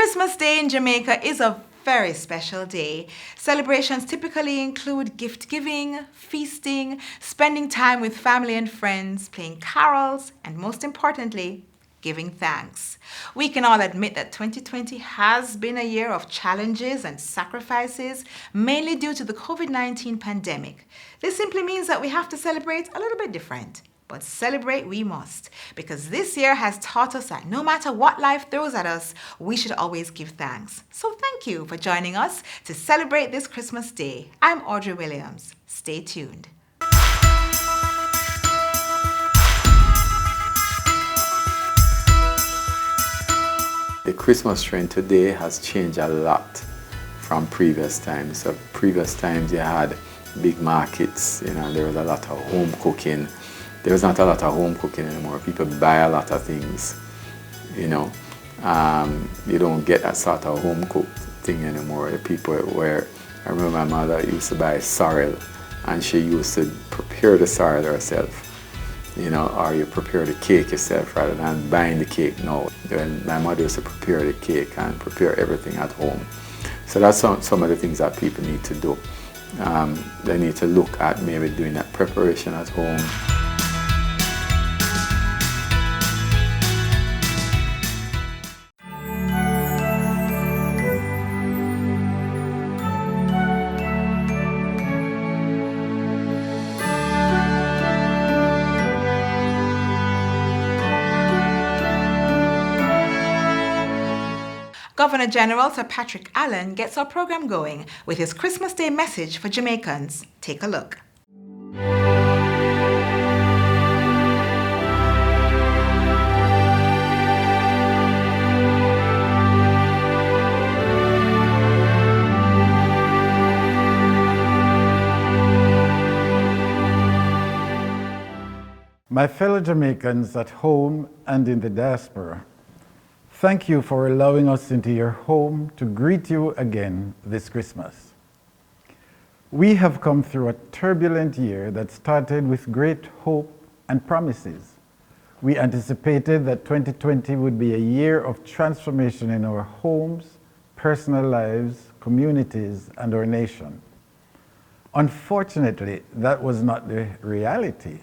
Christmas Day in Jamaica is a very special day. Celebrations typically include gift giving, feasting, spending time with family and friends, playing carols, and most importantly, giving thanks. We can all admit that 2020 has been a year of challenges and sacrifices, mainly due to the COVID-19 pandemic. This simply means that we have to celebrate a little bit different. But celebrate we must, because this year has taught us that no matter what life throws at us, we should always give thanks. So thank you for joining us to celebrate this Christmas Day. I'm Audrey Williams. Stay tuned. The Christmas trend today has changed a lot from previous times. So previous times you had big markets, there was a lot of home cooking. There's not a lot of home cooking anymore. People buy a lot of things, You don't get that sort of home cooked thing anymore. The people where, I remember my mother used to buy sorrel, and she used to prepare the sorrel herself, or you prepare the cake yourself rather than buying the cake now. When my mother used to prepare the cake and prepare everything at home. So that's some of the things that people need to do. They need to look at maybe doing that preparation at home. Governor General Sir Patrick Allen gets our program going with his Christmas Day message for Jamaicans. Take a look. My fellow Jamaicans at home and in the diaspora, thank you for allowing us into your home to greet you again this Christmas. We have come through a turbulent year that started with great hope and promises. We anticipated that 2020 would be a year of transformation in our homes, personal lives, communities, and our nation. Unfortunately, that was not the reality,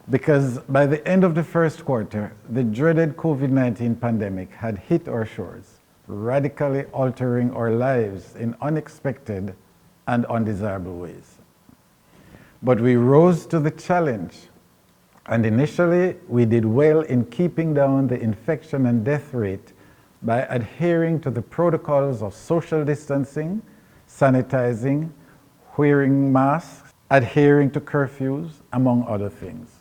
because by the end of the first quarter, the dreaded COVID-19 pandemic had hit our shores, radically altering our lives in unexpected and undesirable ways. But we rose to the challenge, and initially we did well in keeping down the infection and death rate by adhering to the protocols of social distancing, sanitizing, wearing masks, adhering to curfews, among other things.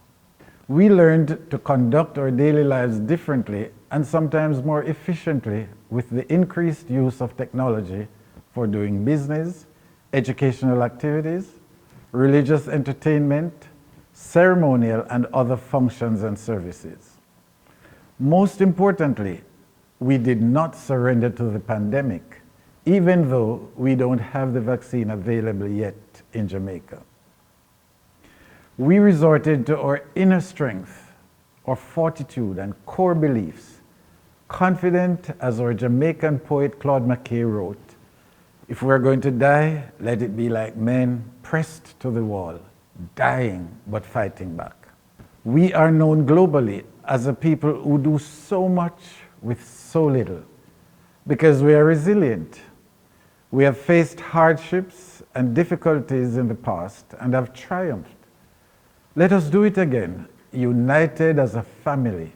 We learned to conduct our daily lives differently and sometimes more efficiently with the increased use of technology for doing business, educational activities, religious entertainment, ceremonial and other functions and services. Most importantly, we did not surrender to the pandemic, even though we don't have the vaccine available yet in Jamaica. We resorted to our inner strength, our fortitude and core beliefs, confident as our Jamaican poet Claude McKay wrote, "If we're going to die, let it be like men pressed to the wall, dying but fighting back." We are known globally as a people who do so much with so little, because we are resilient. We have faced hardships and difficulties in the past and have triumphed. Let us do it again, united as a family,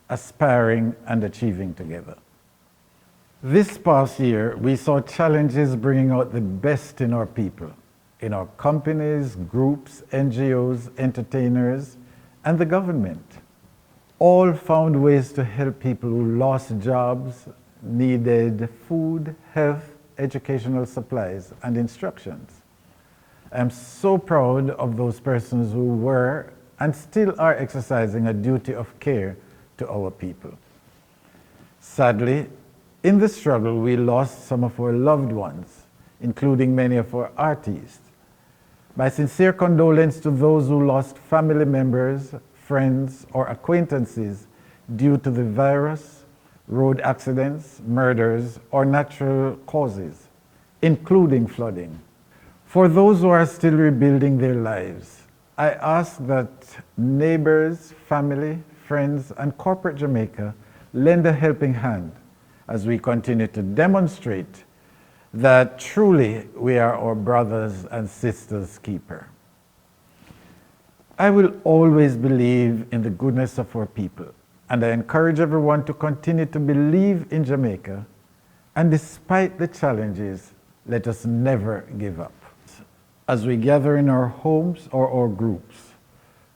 aspiring and achieving together. This past year, we saw challenges bringing out the best in our people, in our companies, groups, NGOs, entertainers, and the government. All found ways to help people who lost jobs, needed food, health, educational supplies, and instructions. I'm so proud of those persons who were and still are exercising a duty of care to our people. Sadly, in the struggle, we lost some of our loved ones, including many of our artists. My sincere condolence to those who lost family members, friends, or acquaintances due to the virus, road accidents, murders, or natural causes, including flooding. For those who are still rebuilding their lives, I ask that neighbors, family, friends, and corporate Jamaica lend a helping hand as we continue to demonstrate that truly we are our brothers and sisters' keeper. I will always believe in the goodness of our people, and I encourage everyone to continue to believe in Jamaica, and despite the challenges, let us never give up. As we gather in our homes or our groups,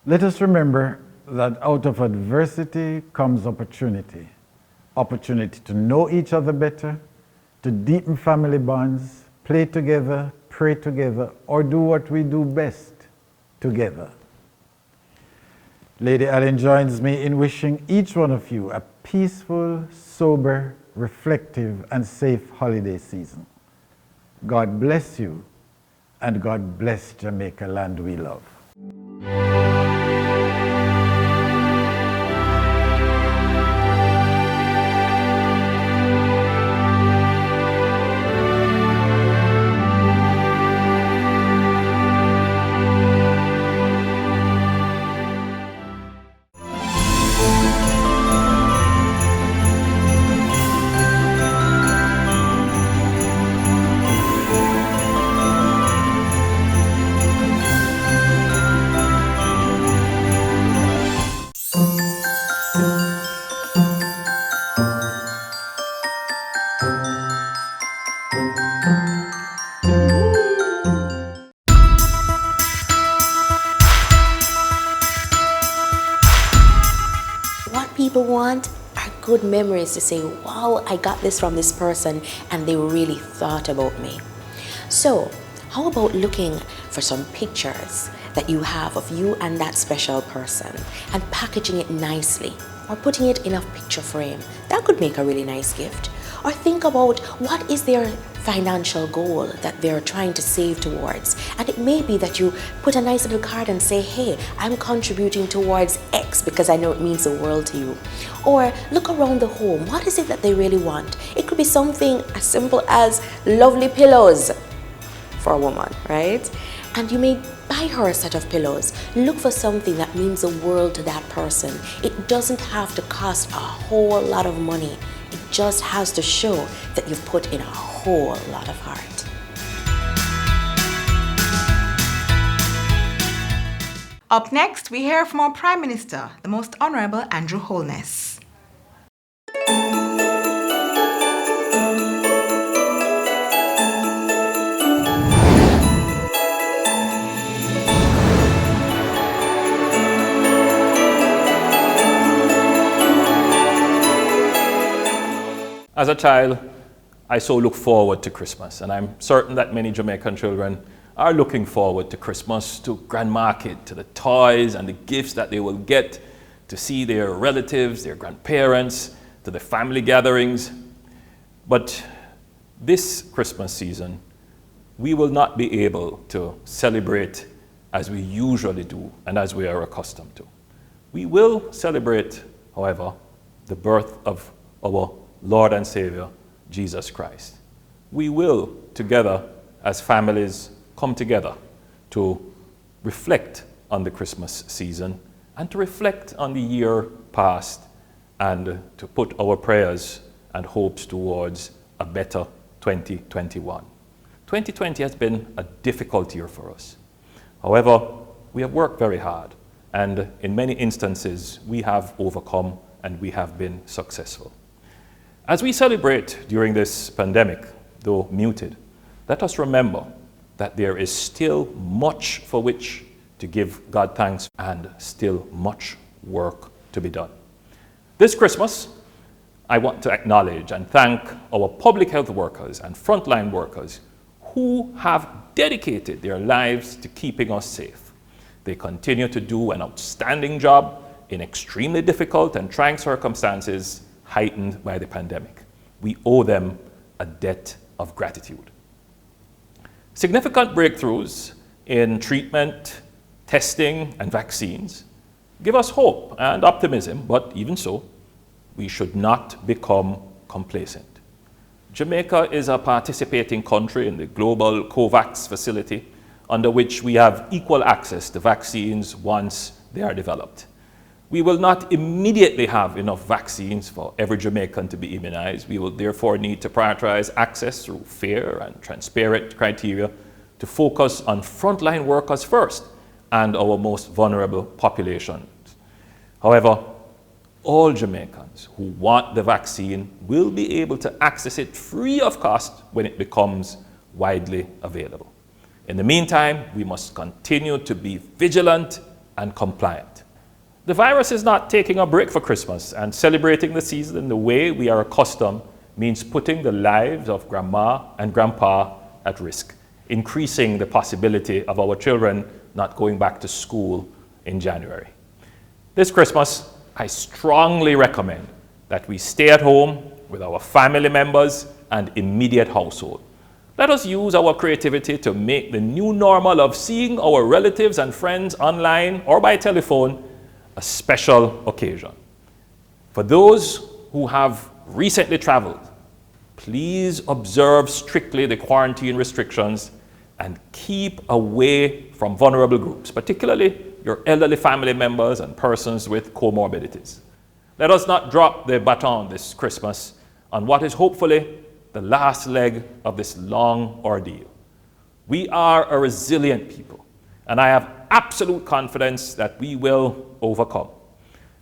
let us remember that out of adversity comes opportunity. Opportunity to know each other better, to deepen family bonds, play together, pray together, or do what we do best, together. Lady Allen joins me in wishing each one of you a peaceful, sober, reflective, and safe holiday season. God bless you, and God bless Jamaica, land we love. What people want are good memories to say, wow, I got this from this person and they really thought about me. So, how about looking for some pictures that you have of you and that special person and packaging it nicely or putting it in a picture frame? That could make a really nice gift. Or think about what is their financial goal that they're trying to save towards. And it may be that you put a nice little card and say, hey, I'm contributing towards X because I know it means the world to you. Or look around the home. What is it that they really want? It could be something as simple as lovely pillows for a woman, right? And you may buy her a set of pillows. Look for something that means the world to that person. It doesn't have to cost a whole lot of money. It just has to show that you've put in a whole lot of heart. Up next, we hear from our Prime Minister, the Most Honorable Andrew Holness. As a child, I so look forward to Christmas, and I'm certain that many Jamaican children are looking forward to Christmas, to Grand Market, to the toys and the gifts that they will get, to see their relatives, their grandparents, to the family gatherings. But this Christmas season, we will not be able to celebrate as we usually do and as we are accustomed to. We will celebrate, however, the birth of our Lord and Savior, Jesus Christ. We will, together as families, come together to reflect on the Christmas season and to reflect on the year past and to put our prayers and hopes towards a better 2021. 2020 has been a difficult year for us. However, we have worked very hard, and in many instances, we have overcome and we have been successful. As we celebrate during this pandemic, though muted, let us remember that there is still much for which to give God thanks and still much work to be done. This Christmas, I want to acknowledge and thank our public health workers and frontline workers who have dedicated their lives to keeping us safe. They continue to do an outstanding job in extremely difficult and trying circumstances heightened by the pandemic. We owe them a debt of gratitude. Significant breakthroughs in treatment, testing, and vaccines give us hope and optimism, but even so, we should not become complacent. Jamaica is a participating country in the global COVAX facility, under which we have equal access to vaccines once they are developed. We will not immediately have enough vaccines for every Jamaican to be immunized. We will therefore need to prioritize access through fair and transparent criteria to focus on frontline workers first and our most vulnerable populations. However, all Jamaicans who want the vaccine will be able to access it free of cost when it becomes widely available. In the meantime, we must continue to be vigilant and compliant. The virus is not taking a break for Christmas, and celebrating the season in the way we are accustomed means putting the lives of Grandma and Grandpa at risk, increasing the possibility of our children not going back to school in January. This Christmas, I strongly recommend that we stay at home with our family members and immediate household. Let us use our creativity to make the new normal of seeing our relatives and friends online or by telephone a special occasion. For those who have recently traveled, please observe strictly the quarantine restrictions and keep away from vulnerable groups, particularly your elderly family members and persons with comorbidities. Let us not drop the baton this Christmas on what is hopefully the last leg of this long ordeal. We are a resilient people, and I have absolute confidence that we will overcome.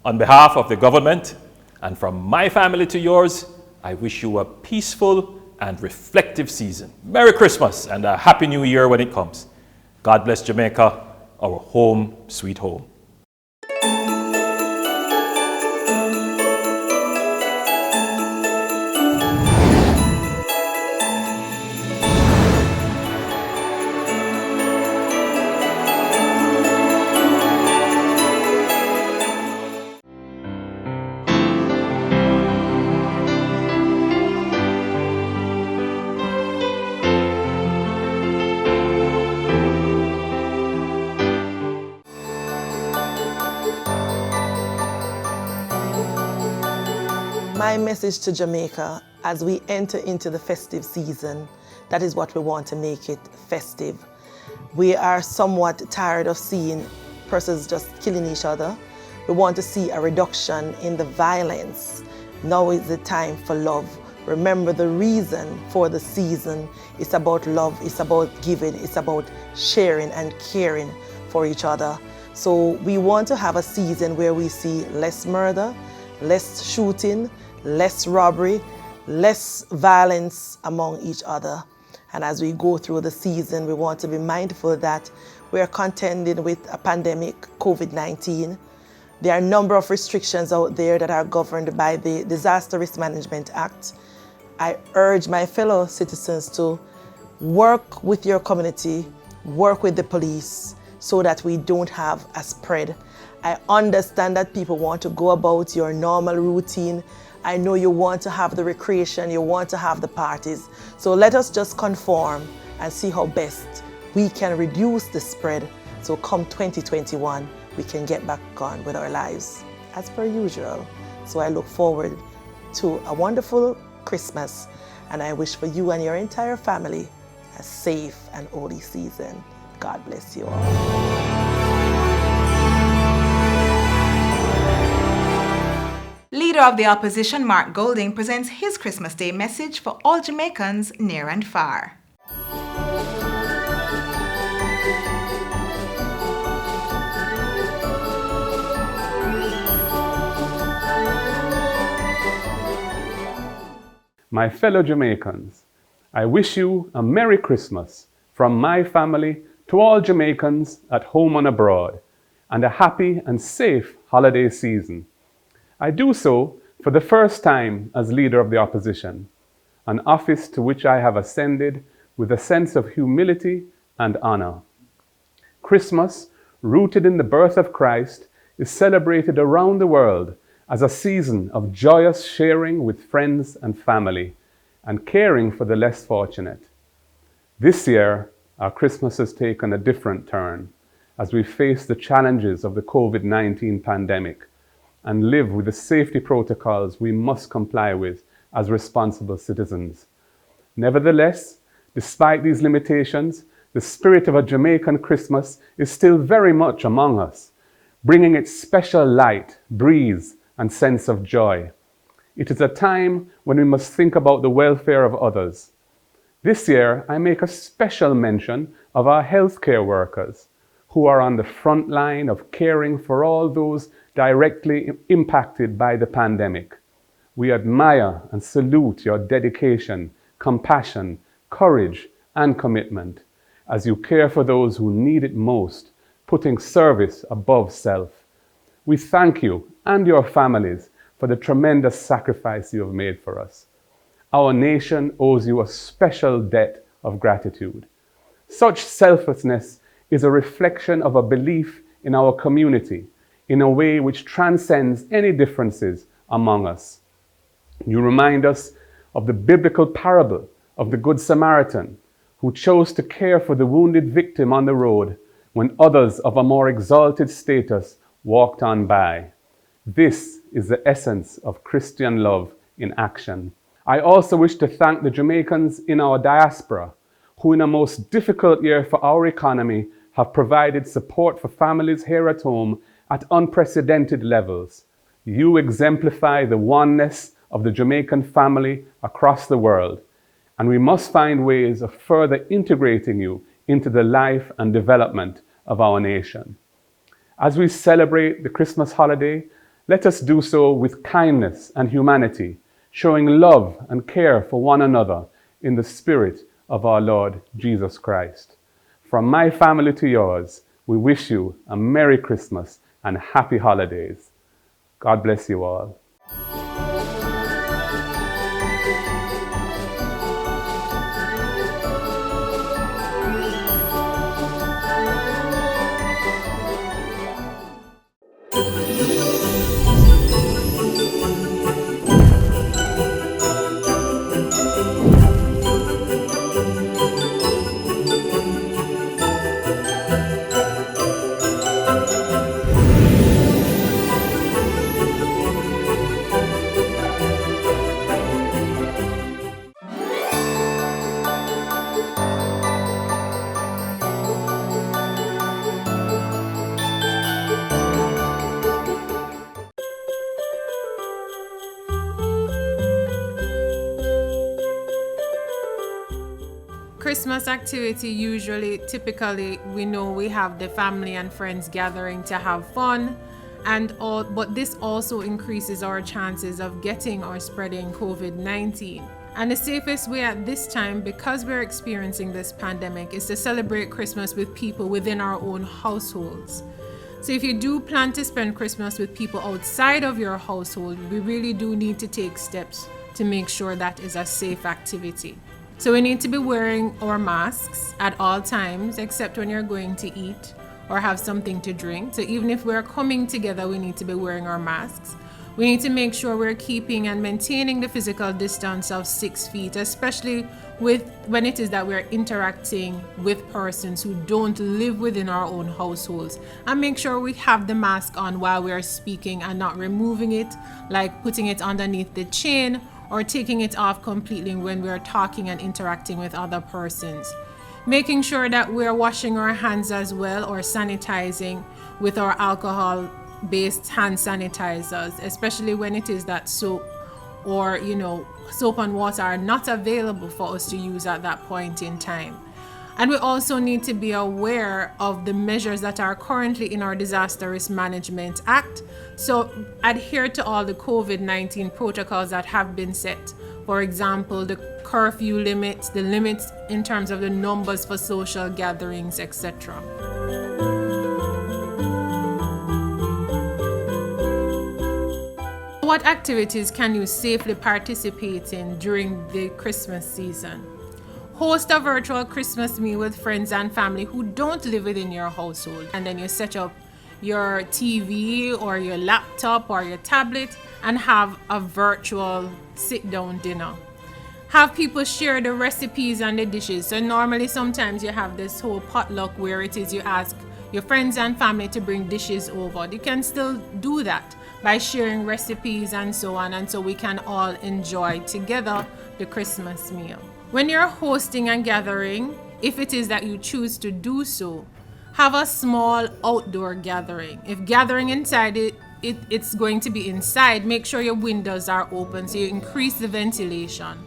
On behalf of the government and from my family to yours, I wish you a peaceful and reflective season. Merry Christmas and a Happy New Year when it comes. God bless Jamaica, our home sweet home. My message to Jamaica as we enter into the festive season, that is what we want to make it festive. We are somewhat tired of seeing persons just killing each other. We want to see a reduction in the violence. Now is the time for love. Remember, the reason for the season is about love, it's about giving, it's about sharing and caring for each other. So we want to have a season where we see less murder, less shooting, less robbery, less violence among each other. And as we go through the season, we want to be mindful that we are contending with a pandemic, COVID-19. There are a number of restrictions out there that are governed by the Disaster Risk Management Act. I urge my fellow citizens to work with your community, work with the police, so that we don't have a spread. I understand that people want to go about your normal routine. I know you want to have the recreation, you want to have the parties. So let us just conform and see how best we can reduce the spread. So come 2021, we can get back on with our lives as per usual. So I look forward to a wonderful Christmas, and I wish for you and your entire family a safe and holy season. God bless you all. Leader of the opposition, Mark Golding, presents his Christmas Day message for all Jamaicans near and far. My fellow Jamaicans, I wish you a Merry Christmas from my family to all Jamaicans at home and abroad, and a happy and safe holiday season. I do so for the first time as leader of the opposition, an office to which I have ascended with a sense of humility and honor. Christmas, rooted in the birth of Christ, is celebrated around the world as a season of joyous sharing with friends and family and caring for the less fortunate. This year, our Christmas has taken a different turn as we face the challenges of the COVID-19 pandemic and live with the safety protocols we must comply with as responsible citizens. Nevertheless, despite these limitations, the spirit of a Jamaican Christmas is still very much among us, bringing its special light, breeze, and sense of joy. It is a time when we must think about the welfare of others. This year, I make a special mention of our healthcare workers, who are on the front line of caring for all those directly impacted by the pandemic. We admire and salute your dedication, compassion, courage, and commitment as you care for those who need it most, putting service above self. We thank you and your families for the tremendous sacrifice you have made for us. Our nation owes you a special debt of gratitude. Such selflessness is a reflection of a belief in our community in a way which transcends any differences among us. You remind us of the biblical parable of the Good Samaritan, who chose to care for the wounded victim on the road when others of a more exalted status walked on by. This is the essence of Christian love in action. I also wish to thank the Jamaicans in our diaspora, who in a most difficult year for our economy have provided support for families here at home at unprecedented levels. You exemplify the oneness of the Jamaican family across the world, and we must find ways of further integrating you into the life and development of our nation. As we celebrate the Christmas holiday, let us do so with kindness and humanity, showing love and care for one another in the spirit of our Lord Jesus Christ. From my family to yours, we wish you a Merry Christmas and Happy Holidays. God bless you all. Christmas activity typically we know we have the family and friends gathering to have fun and all, but this also increases our chances of getting or spreading COVID-19. And the safest way at this time, because we're experiencing this pandemic, is to celebrate Christmas with people within our own households. So if you do plan to spend Christmas with people outside of your household, we really do need to take steps to make sure that is a safe activity. So we need to be wearing our masks at all times, except when you're going to eat or have something to drink. So even if we're coming together, we need to be wearing our masks. We need to make sure we're keeping and maintaining the physical distance of 6 feet, especially when it is that we're interacting with persons who don't live within our own households. And make sure we have the mask on while we're speaking and not removing it, like putting it underneath the chin or taking it off completely when we're talking and interacting with other persons. Making sure that we're washing our hands as well or sanitizing with our alcohol-based hand sanitizers, especially when it is that soap or soap and water are not available for us to use at that point in time. And we also need to be aware of the measures that are currently in our Disaster Risk Management Act. So adhere to all the COVID-19 protocols that have been set. For example, the curfew limits, the limits in terms of the numbers for social gatherings, etc. What activities can you safely participate in during the Christmas season? Host a virtual Christmas meal with friends and family who don't live within your household. And then you set up your TV or your laptop or your tablet and have a virtual sit-down dinner. Have people share the recipes and the dishes. So normally sometimes you have this whole potluck where it is you ask your friends and family to bring dishes over. You can still do that, by sharing recipes and so on, and so we can all enjoy together the Christmas meal. When you're hosting a gathering, if it is that you choose to do so, have a small outdoor gathering. If gathering inside it's going to be inside, make sure your windows are open so you increase the ventilation.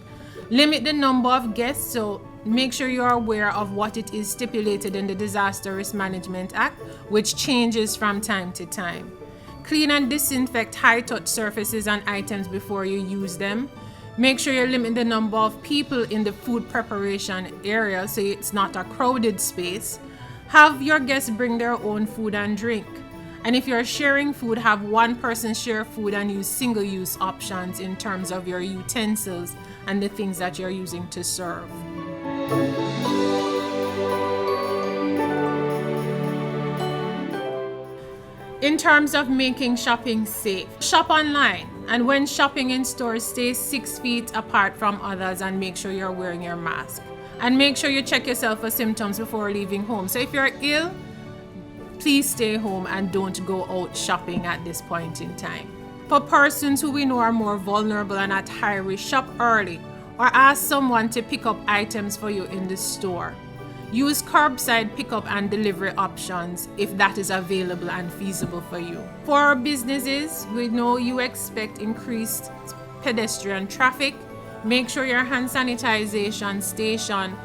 Limit the number of guests, so make sure you're aware of what it is stipulated in the Disaster Risk Management Act, which changes from time to time. Clean and disinfect high-touch surfaces and items before you use them. Make sure you limit the number of people in the food preparation area so it's not a crowded space. Have your guests bring their own food and drink. And if you're sharing food, have one person share food and use single-use options in terms of your utensils and the things that you're using to serve. In terms of making shopping safe, shop online. And when shopping in stores, stay 6 feet apart from others and make sure you're wearing your mask. And make sure you check yourself for symptoms before leaving home. So if you're ill, please stay home and don't go out shopping at this point in time. For persons who we know are more vulnerable and at high risk, shop early or ask someone to pick up items for you in the store. Use curbside pickup and delivery options if that is available and feasible for you. For our businesses, we know you expect increased pedestrian traffic. Make sure your hand sanitization station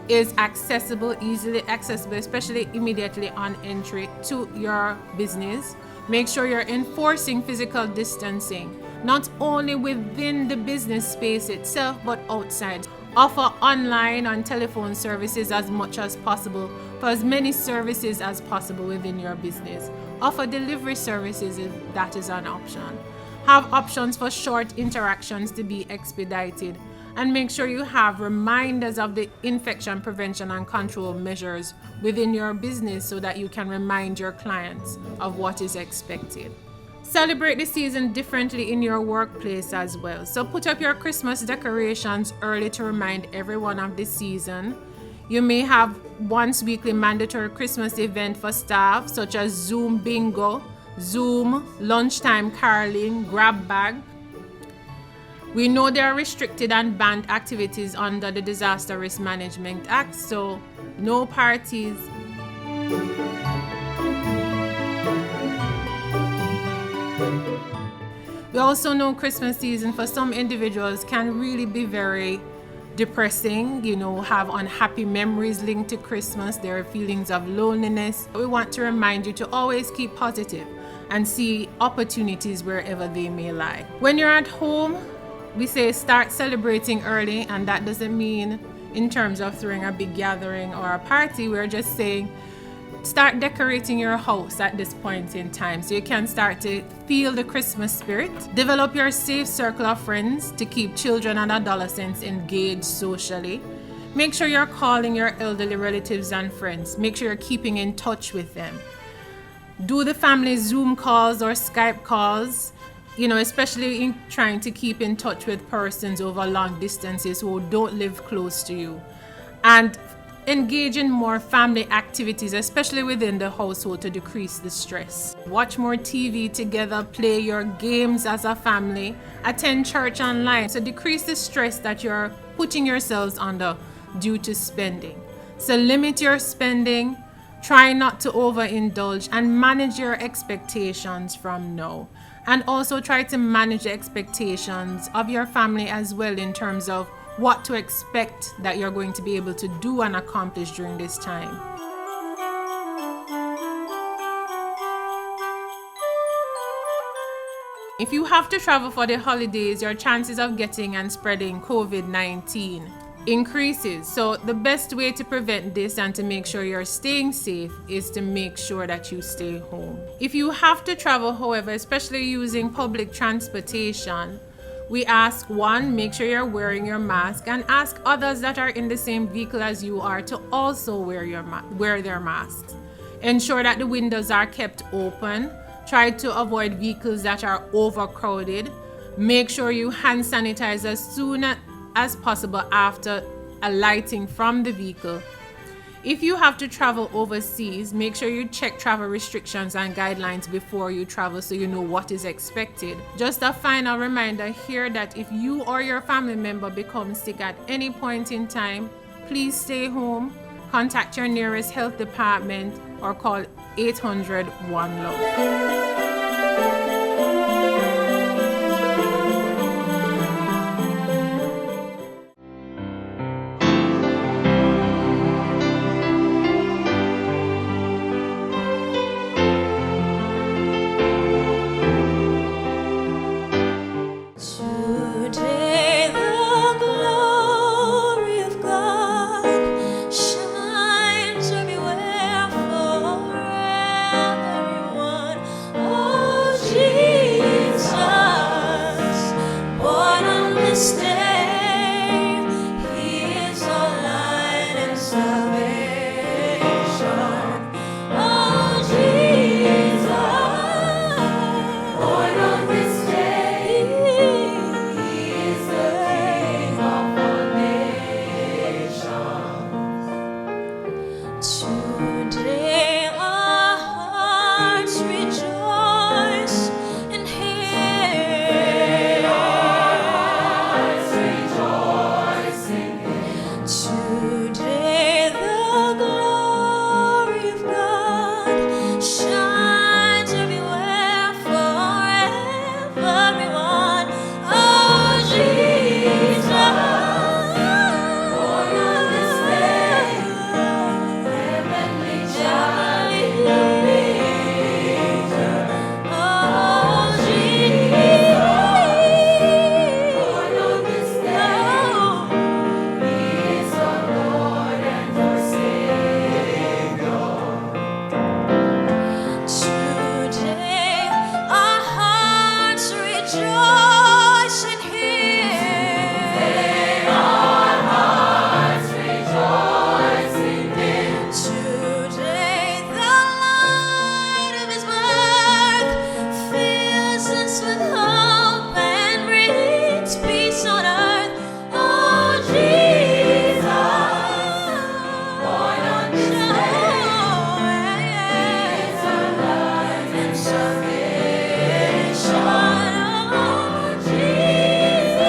is accessible, easily accessible, especially immediately on entry to your business. Make sure you're enforcing physical distancing, not only within the business space itself, but outside. Offer online and telephone services as much as possible for as many services as possible within your business. Offer delivery services if that is an option. Have options for short interactions to be expedited. And make sure you have reminders of the infection prevention and control measures within your business so that you can remind your clients of what is expected. Celebrate the season differently in your workplace as well. So put up your Christmas decorations early to remind everyone of the season. You may have once weekly mandatory Christmas event for staff, such as Zoom bingo, Zoom lunchtime caroling, grab bag. We know there are restricted and banned activities under the Disaster Risk Management Act, so no parties. We also know Christmas season for some individuals can really be very depressing, have unhappy memories linked to Christmas. There are feelings of loneliness. We want to remind you to always keep positive and see opportunities wherever they may lie. When you're at home, we say start celebrating early, and that doesn't mean in terms of throwing a big gathering or a party. We're just saying start decorating your house at this point in time so you can start to feel the Christmas spirit. Develop your safe circle of friends to keep children and adolescents engaged socially. Make sure you're calling your elderly relatives and friends. Make sure you're keeping in touch with them. Do the family Zoom calls or Skype calls, especially in trying to keep in touch with persons over long distances who don't live close to you. And engage in more family activities, especially within the household, to decrease the stress. Watch more TV together, play your games as a family, attend church online. So decrease the stress that you're putting yourselves under due to spending. So limit your spending, try not to overindulge, and manage your expectations from now. And also try to manage the expectations of your family as well in terms of what to expect that you're going to be able to do and accomplish during this time. If you have to travel for the holidays, your chances of getting and spreading COVID-19 increases. So the best way to prevent this and to make sure you're staying safe is to make sure that you stay home. If you have to travel, however, especially using public transportation, we ask one, make sure you're wearing your mask, and ask others that are in the same vehicle as you are to also wear their masks. Ensure that the windows are kept open. Try to avoid vehicles that are overcrowded. Make sure you hand sanitize as soon as possible after alighting from the vehicle. If you have to travel overseas, make sure you check travel restrictions and guidelines before you travel so you know what is expected. Just a final reminder here that if you or your family member becomes sick at any point in time, please stay home, contact your nearest health department, or call 800-1-LOVE. Today the glory of God shines everywhere for everyone. Oh Jesus, born on this day, He is our light and salvation. Oh Jesus, born on this day, He is the King of all nations. Today our hearts rejoice in Him. Today the glory of God shines everywhere for everyone. Oh Jesus, born on this day, heavenly child in the manger. Oh Jesus, born on this day, He is our Lord and our Savior. Today our hearts rejoice in Him. Our hearts rejoice in Him. Today the light of His birth fills us with hope and brings peace on earth. Oh Jesus, born on this day, is our light and salvation. Oh Jesus.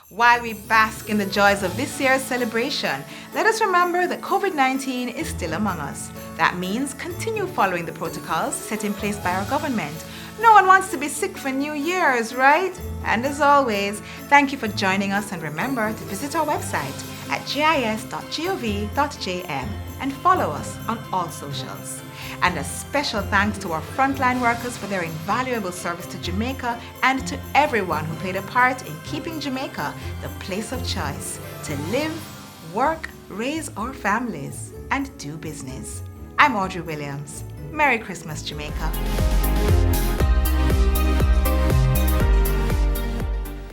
While we bask in the joys of this year's celebration, let us remember that COVID-19 is still among us. That means continue following the protocols set in place by our government. No one wants to be sick for New Year's, right? And as always, thank you for joining us, and remember to visit our website at gis.gov.jm and follow us on all socials. And a special thanks to our frontline workers for their invaluable service to Jamaica, and to everyone who played a part in keeping Jamaica the place of choice to live, work, raise our families, and do business. I'm Audrey Williams. Merry Christmas, Jamaica.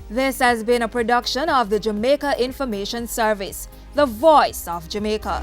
This has been a production of the Jamaica Information Service, the voice of Jamaica.